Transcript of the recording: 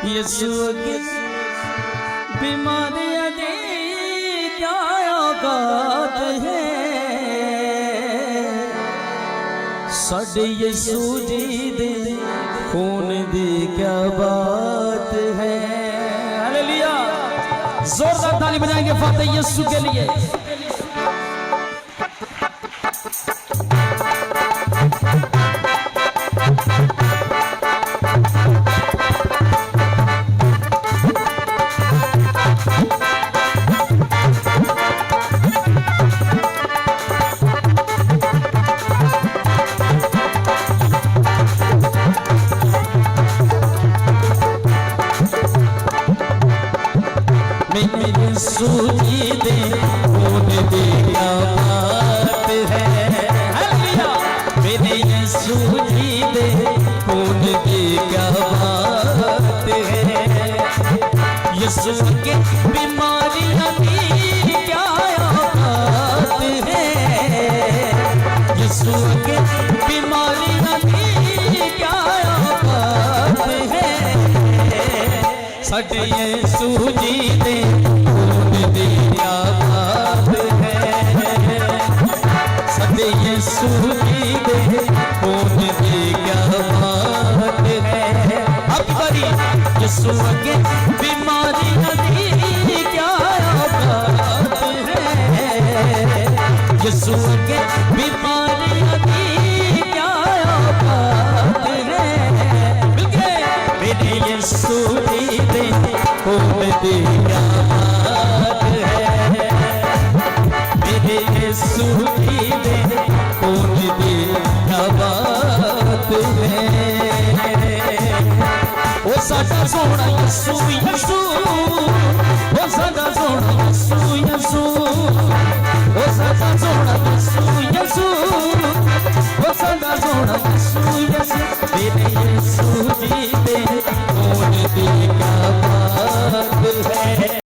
यीशु की बीमारियां दी क्या औकात है, साडे यीशु जी दे खून दी क्या बात है। हालेलुया, जोरदार ताली बजाएंगे फतेह यीशु के लिए। यीशु जी दे खून दी क्या बात है। हालेलुया, मेरे यीशु जी दे खून दी क्या बात है। यीशु के बीमारियां की क्या औकात है, यीशु के बीमारियां की क्या औकात है। साडे यीशु जी दे खून दी क्या बात है, साडे यीशु जी दे खून दी क्या बात है। अब करी यीशु के बीमारियां दी क्या औकात है, यीशु के बीमारियां दी क्या औकात है। मेरे यीशु जी दे खून दी क्या बात है, मेरे यीशु जी दे खून दी क्या बात है। ओ साडा सोहना यीशु यीशु, ओ